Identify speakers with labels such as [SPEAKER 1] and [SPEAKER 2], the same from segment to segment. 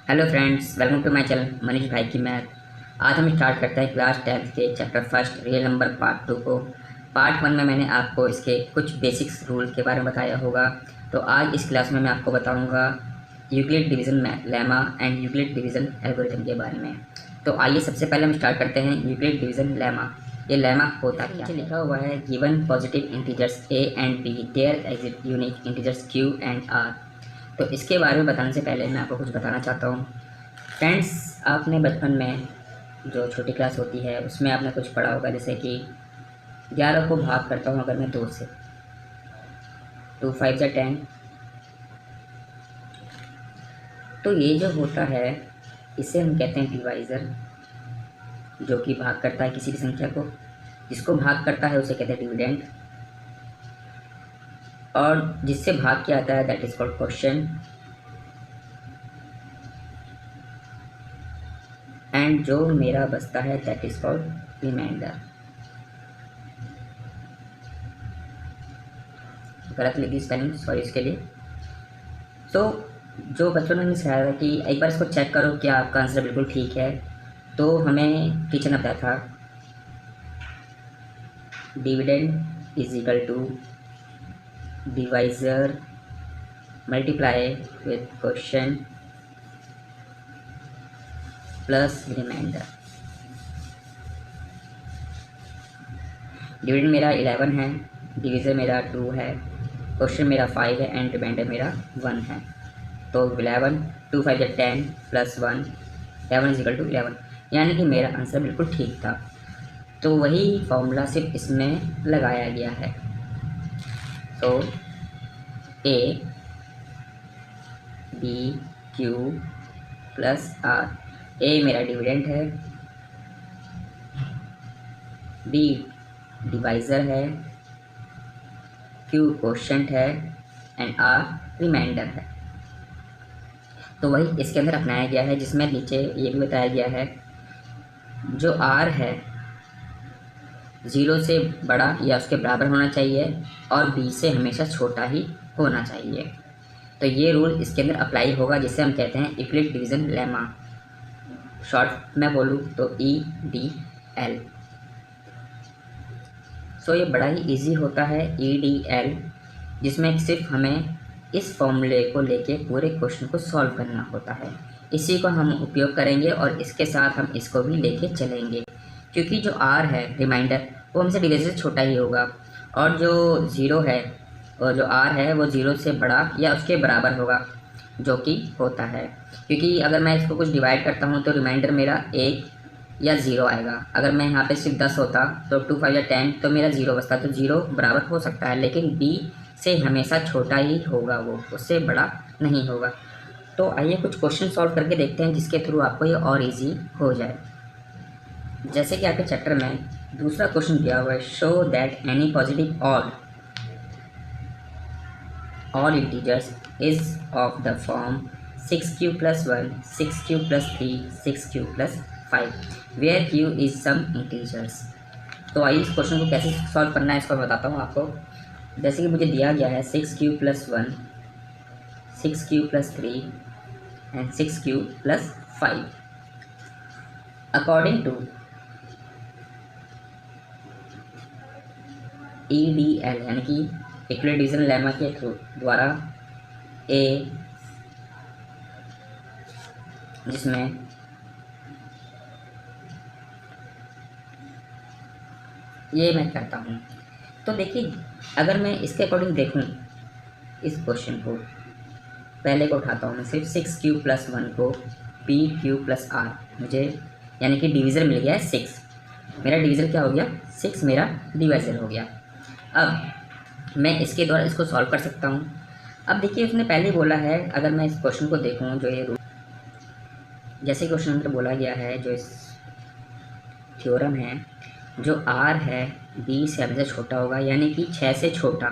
[SPEAKER 1] Hello friends, welcome to my channel Manish Bhai की math. आज हम स्टार्ट करते हैं क्लास 10th के chapter first real number part 2 को। पार्ट 1 में मैंने आपको इसके कुछ बेसिक्स रूल के बारे में बताया होगा, तो आज इस क्लास में मैं आपको बताऊंगा Euclid division lemma and Euclid division algorithm के बारे में। तो आइए सबसे पहले हम स्टार्ट करते हैं यूक्लिड डिवीज़न लेमा। ये लेमा होता क्या है? लिखा हुआ है given positive integers a and b there exist unique integers q and r। तो इसके बारे में बताने से पहले मैं आपको कुछ बताना चाहता हूँ। फ्रेंड्स, आपने बचपन में जो छोटी क्लास होती है उसमें आपने कुछ पढ़ा होगा, जैसे कि 11 को भाग करता हूँ अगर मैं 2 से, 2 5 जा 10। तो ये जो होता है इसे हम कहते हैं डिवाइज़र, जो कि भाग करता है किसी भी संख्या को। जिसको भाग करता है उसे कहते हैं डिविडेंड, और जिससे भाग किया आता है that is called quotient, and जो मेरा बचता है दैट इज़ कॉल्ड रिमाइंडर। गलत लिखी स्पेलिंग, सॉरी इसके लिए। तो जो बच्चों ने सिखाया था कि एक बार इसको चेक करो कि आपका आंसर बिल्कुल ठीक है, तो हमें टीचर ने बताया था dividend is equal to divisor multiply with quotient plus remainder. Dividend मेरा 11 है, डिवीज़र मेरा 2 है, क्वोशिएंट मेरा 5 है एंड रिमाइंडर मेरा 1 है। तो 11 2 5 10 प्लस 1 11 इज इक्वल टू 11, यानी कि मेरा आंसर बिल्कुल ठीक था। तो वही फॉर्मूला सिर्फ इसमें लगाया गया है। तो A B Q plus R. A मेरा डिविडेंड है, बी डिवाइज़र है, क्यू क्वोशिएंट है एंड आर रिमाइंडर है। तो वही इसके अंदर अपनाया गया है, जिसमें नीचे ये भी बताया गया है जो आर है 0 से बड़ा या उसके बराबर होना चाहिए और बी से हमेशा छोटा ही होना चाहिए। तो ये रूल इसके अंदर अप्लाई होगा, जिसे हम कहते हैं यूक्लिड डिवीज़न लेमा। शॉर्ट में बोलूँ तो EDL। सो ये बड़ा ही इजी होता है EDL, जिसमें सिर्फ हमें इस फॉर्मूले को लेके पूरे क्वेश्चन को सॉल्व करना होता है। इसी को हम उपयोग करेंगे और इसके साथ हम इसको भी लेके चलेंगे, क्योंकि जो R है रिमाइंडर वो हमसे डिवीज़र से छोटा ही होगा, और जो 0 है और जो R है वो 0 से बड़ा या उसके बराबर होगा, जो कि होता है। क्योंकि अगर मैं इसको कुछ डिवाइड करता हूँ तो रिमाइंडर मेरा 1 या 0 आएगा। अगर मैं यहाँ पे सिर्फ 10 होता तो 2 5 या 10 तो मेरा 0 बचता, तो 0 बराबर हो सकता है, लेकिन B से हमेशा छोटा ही होगा, वो उससे बड़ा नहीं होगा। तो आइए कुछ क्वेश्चन सॉल्व करके देखते हैं, जिसके थ्रू आपको ये और इजी हो जाए। जैसे कि आपके चैप्टर में दूसरा क्वेश्चन दिया हुआ है, show that any positive odd integers is of the form 6q plus 1 6q plus 3 6q plus 5 where q is some integers. तो आइए इस क्वेश्चन को कैसे सॉल्व करना है इसको मैं बताता हूँ आपको। जैसे कि मुझे दिया गया है 6q plus 1 6q plus 3 and 6q plus 5। According to EDL यानी कि यूक्लिड डिवीज़न लेमा के द्वारा ए, जिसमें ये मैं करता हूँ। तो देखिए, अगर मैं इसके अकॉर्डिंग देखूँ इस क्वेश्चन को, पहले को उठाता हूँ मैं सिर्फ 6q plus 1 को PQ plus R, मुझे यानी कि डिवीज़र मिल गया है 6। मेरा डिवीज़र क्या हो गया? 6 मेरा डिवाइज़र हो गया। अब मैं इसके द्वारा इसको सॉल्व कर सकता हूँ। अब देखिए, उसने पहले ही बोला है, अगर मैं इस क्वेश्चन को देखूँ जो ये जैसे क्वेश्चन अंदर बोला गया है, जो इस थ्योरम है, जो R है B से हमेशा छोटा होगा, यानी कि 6 से छोटा।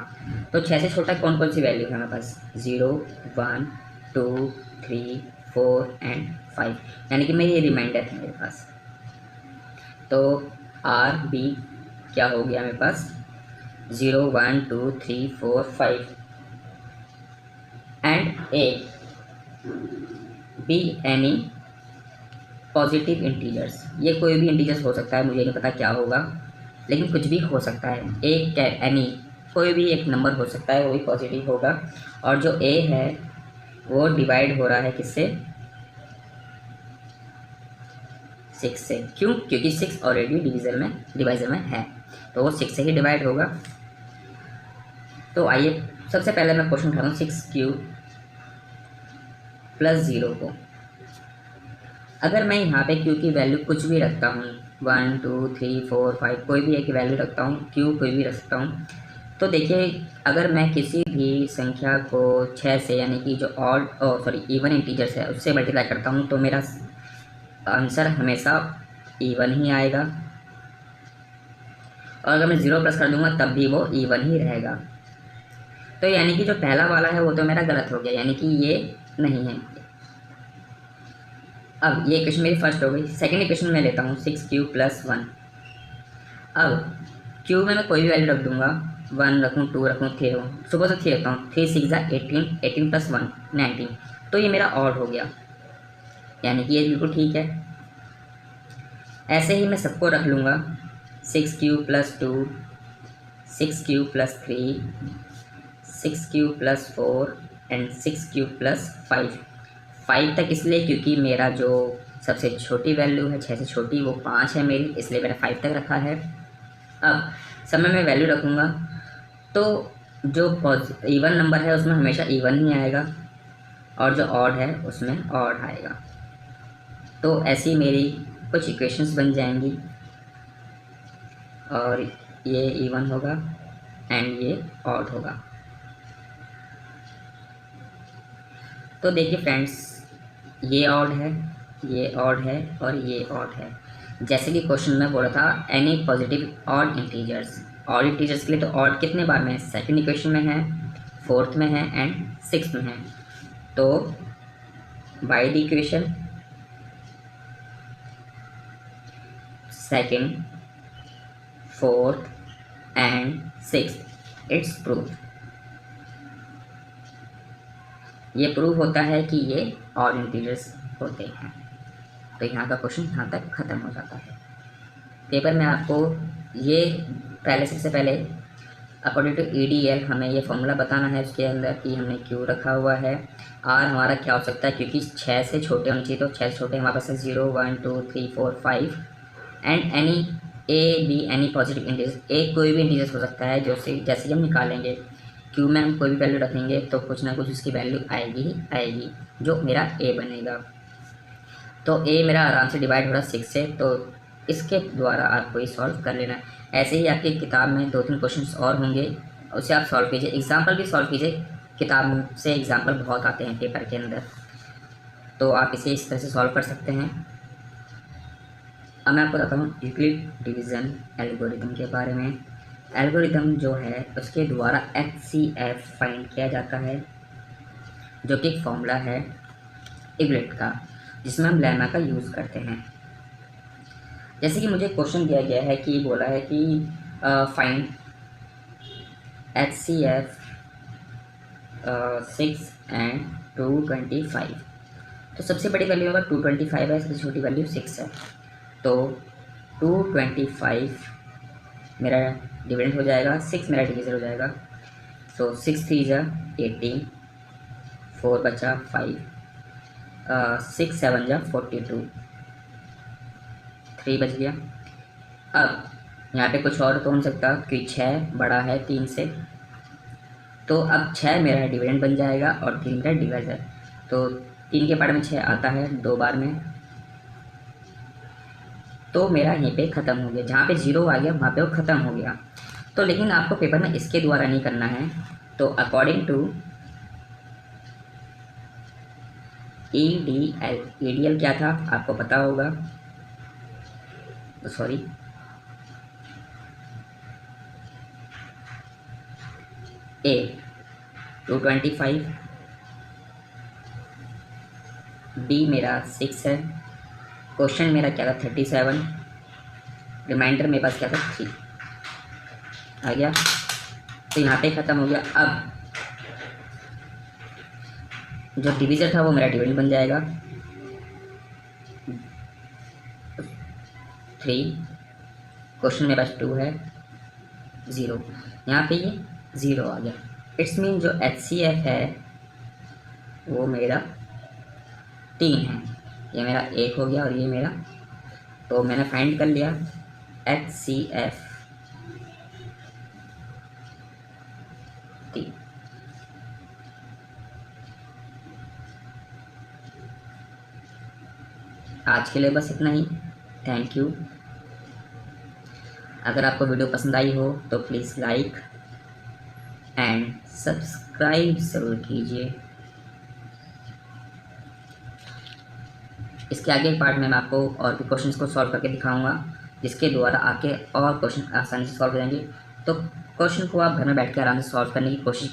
[SPEAKER 1] तो 6 से छोटा कौन कौन सी वैल्यू है हमारे पास? 0 1 2 3 4 एंड 5, यानी कि मेरी ये रिमाइंडर है मेरे पास। तो R B क्या हो गया मेरे पास? 0 1 2 3 4 5 and A be any positive integers, ये कोई भी इंटीजर्स हो सकता है, मुझे नहीं पता क्या होगा, लेकिन कुछ भी हो सकता है। एक एनी कोई भी एक नंबर हो सकता है, वो भी पॉजिटिव होगा। और जो ए है वो डिवाइड हो रहा है किससे, 6 से। क्यों? क्योंकि 6 ऑलरेडी डिवाइजर में है, तो वो 6 से ही डिवाइड होगा। तो आइए सबसे पहले मैं क्वेश्चन उठाता हूँ 6³ + 0 को। अगर मैं यहाँ पे क्यू की वैल्यू कुछ भी रखता हूँ, 1 2 3 4 5, कोई भी एक वैल्यू रखता हूँ, क्यू कोई भी रख सकता हूँ, तो देखिए अगर मैं किसी भी संख्या को 6 से, यानी कि जो इवन इंटीजर्स है उससे मल्टीप्लाई करता हूँ, तो मेरा आंसर हमेशा इवन ही आएगा। और अगर मैं 0 प्लस कर दूंगा तब भी वो इवन ही रहेगा। तो यानी कि जो पहला वाला है वो तो मेरा गलत हो गया, यानी कि ये नहीं है। अब ये इक्वेशन मेरी फर्स्ट हो गई। सेकेंड इक्वेशन में लेता हूँ 6³ + 1। अब क्यू में मैं कोई भी वैल्यू रख दूंगा, 1 रखूँ, 2 रखूँ, 3 रखूँ, सुबह से 3 रखता हूँ, 3 6 18, 18 + 1 19, तो ये मेरा ऑड हो गया, यानी कि ये बिल्कुल ठीक है। ऐसे ही मैं सबको रख लूँगा, 6³ + 2, 6³ + 3, 6³ + 4 एंड 6³ + 5। 5 तक इसलिए क्योंकि मेरा जो सबसे छोटी वैल्यू है 6 से छोटी वो 5 है मेरी, इसलिए मैंने 5 तक रखा है। अब समय में वैल्यू रखूँगा तो जो इवन नंबर है उसमें हमेशा इवन ही आएगा, और जो ऑड है उसमें ऑड आएगा। तो ऐसी मेरी कुछ इक्वेशंस बन जाएंगी, और ये इवन होगा एंड ये ऑड होगा। तो देखिए फ्रेंड्स, ये ऑड है, ये ऑड है और ये ऑड है। जैसे कि क्वेश्चन में बोला था any positive odd integers, odd integers के लिए तो ऑड कितने बार में है, सेकंड इक्वेशन में है, फोर्थ में है एंड सिक्स्थ में है। तो by the equation second, fourth and sixth, it's proof. ये प्रूव होता है कि ये ऑड इंटीजर्स होते हैं। तो यहाँ का क्वेश्चन यहाँ तक ख़त्म हो जाता है। पेपर में आपको ये सबसे पहले अकॉर्डिंग टू EDL हमें ये फॉर्मूला बताना है उसके अंदर कि हमने क्यों रखा हुआ है। R हमारा क्या हो सकता है, क्योंकि 6 से छोटे होने चाहिए, तो 6 से छोटे हमारे पास है 0 1 2 3 4 5 and any any positive integers, एक कोई भी इंटीजर्स हो सकता है। जैसे ही हम निकालेंगे क्यू में हम कोई भी वैल्यू रखेंगे तो कुछ ना कुछ उसकी वैल्यू आएगी ही आएगी, जो मेरा A बनेगा। तो A मेरा आराम से डिवाइड हो रहा है 6 से, तो इसके द्वारा आपको ये सॉल्व कर लेना है। ऐसे ही आपकी किताब में 2-3 क्वेश्चंस और होंगे, उसे आप सॉल्व कीजिए, एग्जाम्पल भी सॉल्व कीजिए। किताब से एग्जाम्पल बहुत आते हैं पेपर के अंदर, तो आप इसे इस तरह से सॉल्व कर सकते हैं। अब मैं आपको बताता हूँ यूक्लिड डिवीज़न एल्गोरिथम के बारे में। एल्गोरिथम जो है उसके द्वारा HCF फाइंड किया जाता है, जो कि एक फॉर्मूला है यूक्लिड का, जिसमें हम लेमा का यूज़ करते हैं। जैसे कि मुझे क्वेश्चन दिया गया है कि बोला है कि फाइंड HCF 6 एंड 225। तो सबसे बड़ी वैल्यू होगा 225 है, सबसे छोटी वैल्यू 6 है। तो 225 मेरा डिविडेंड हो जाएगा, 6 मेरा डिविजन हो जाएगा। तो 6 3 जा 18, 4 बचा 5, 6 7 जा 42, 3 बच गया। अब यहाँ पे कुछ और तो हो सकता कि 6 बड़ा है 3 से, तो अब 6 मेरा डिविडेंड बन जाएगा और 3 मेरा डिवाइजर। तो 3 के पार्ट में 6 आता है 2 बार में, तो मेरा यहीं पे ख़त्म हो गया। जहाँ पे 0 आ गया वहाँ पे वो ख़त्म हो गया। तो लेकिन आपको पेपर में इसके द्वारा नहीं करना है। तो अकॉर्डिंग टू EDL क्या था आपको पता होगा, सॉरी A 225, B मेरा 6 है, क्वेश्चन मेरा क्या था 37, रिमाइंडर मेरे पास क्या था 3 आ गया। तो यहाँ पे ख़त्म हो गया। अब जो डिवीज़र था वो मेरा डिविडेंड बन जाएगा, 3, क्वेश्चन मेरे पास 2 है, 0, यहाँ पे ये 0 आ गया। इट्स मीन जो HCF है वो मेरा 3 है। ये मेरा 1 हो गया और ये मेरा, तो मैंने फाइंड कर लिया HCF 3। आज के लिए बस इतना ही। Thank you. अगर आपको वीडियो पसंद आई हो तो प्लीज़ लाइक एंड सब्सक्राइब ज़रूर कीजिए। इसके आगे पार्ट में मैं आपको और भी क्वेश्चंस को सॉल्व करके दिखाऊंगा, जिसके द्वारा आके और क्वेश्चन आसानी से सॉल्व हो जाएंगे। तो क्वेश्चन को आप घर में बैठ के आराम से सॉल्व करने की कोशिश